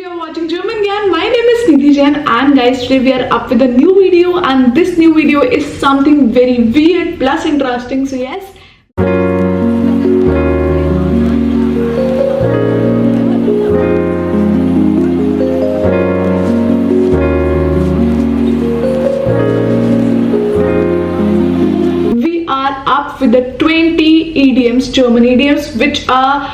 you are watching German Gyan. My name is Gyan and guys, today we are up with a new video and this new video is something very weird plus interesting. So yes. We are up with the 20 idioms, German idioms, which are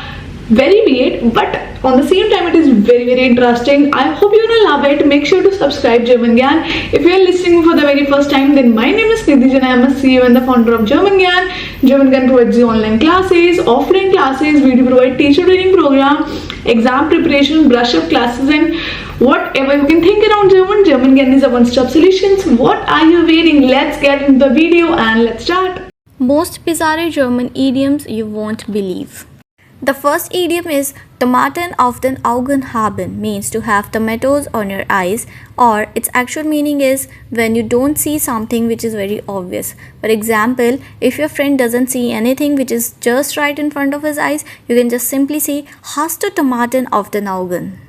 very weird, but on the same time it is very interesting. I hope you're gonna love it. Make sure to subscribe German Gyan. If you are listening for the very first time, then my name is Nidhi and I am a CEO and the founder of German Gyan. German Gyan provides you online classes, offline classes, we do provide teacher training program, exam preparation, brush up classes, and whatever you can think around German. German Gyan is a one-stop solution. So what are you waiting? Let's get into the video and let's start. Most bizarre German idioms you won't believe. The first idiom is Tomaten auf den Augen haben, means to have tomatoes on your eyes, or its actual meaning is when you don't see something which is very obvious. For example, if your friend doesn't see anything which is just right in front of his eyes, you can just simply say Hast du Tomaten auf den Augen.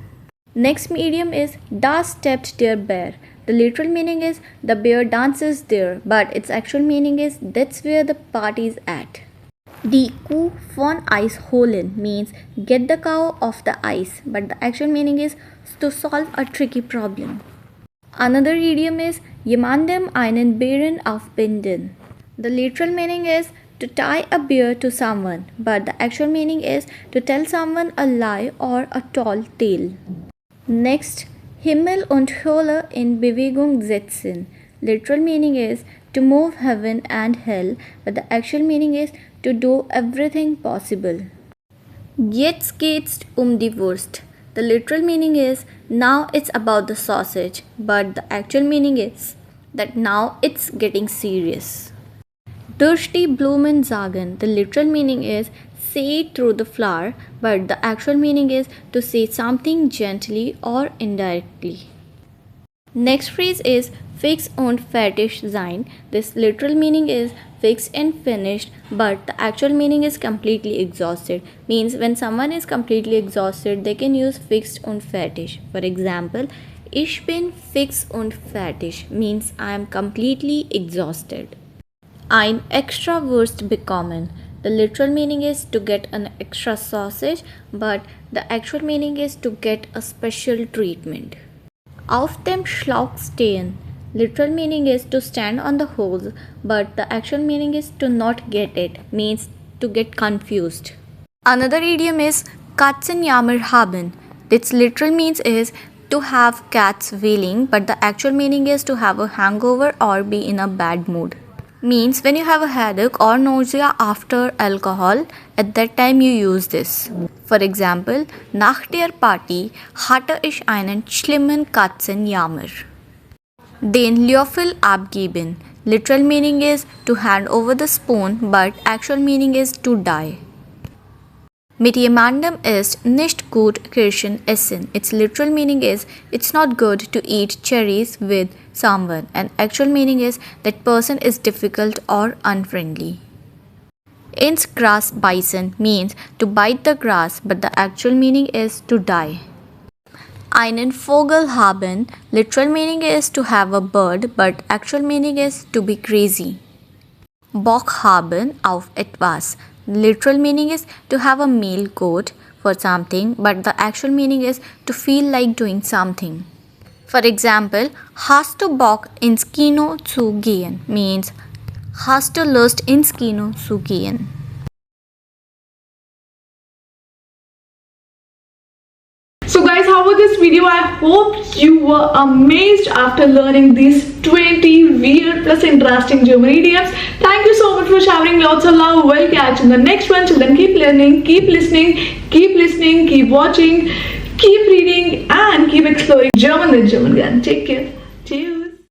Next idiom is Da steppt der Bär. The literal meaning is the bear dances there, but its actual meaning is that's where the party is at. Die Kuh von Eis holen means get the cow off the ice, but the actual meaning is to solve a tricky problem. Another idiom is jemandem einen Bären aufbinden. The literal meaning is to tie a bear to someone, but the actual meaning is to tell someone a lie or a tall tale. Next, Himmel und Hölle in Bewegung setzen. Literal meaning is to move heaven and hell, but the actual meaning is to do everything possible. Jetzt geht's die Wurst. The literal meaning is now it's about the sausage, but the actual meaning is that now it's getting serious. Durch die Blumen sagen. The literal meaning is say through the flower, but the actual meaning is to say something gently or indirectly. Next phrase is fix und fertig sein. This literal meaning is fixed and finished, but the actual meaning is completely exhausted. Means when someone is completely exhausted, they can use fixed und fertig. For example, ich bin fix und fertig means I am completely exhausted. Ein extra Wurst bekommen. The literal meaning is to get an extra sausage, but the actual meaning is to get a special treatment. Auf dem Schlauch stehen. Literal meaning is to stand on the hose, but the actual meaning is to not get it, means to get confused. Another idiom is Katzenjammer haben. Its literal means is to have cats wailing, but the actual meaning is to have a hangover or be in a bad mood. Means when you have a headache or nausea after alcohol, at that time you use this. For example, nach der Party hatte ich einen schlimmen Katzenjammer. Den Löffel abgeben. Literal meaning is to hand over the spoon, but actual meaning is to die. Mit jemandem ist nicht gut Kirschen essen. Its literal meaning is it's not good to eat cherries with someone, and actual meaning is that person is difficult or unfriendly. Ins Gras beißen means to bite the grass, but the actual meaning is to die. Einen Vogel haben. Literal meaning is to have a bird, but actual meaning is to be crazy. Bock haben auf etwas. Literal meaning is to have a male goat for something, but the actual meaning is to feel like doing something. For example, hast du Bock ins Kino zu gehen means hast du Lust ins Kino zu gehen. So guys, how was this video? I hope you were amazed after learning these 20 weird plus interesting German idioms. Thank you so much for showering lots of love. We'll catch you in the next one. Till then, keep learning, keep listening, keep watching, keep reading and keep exploring German with German Gyan. Take care. Cheers.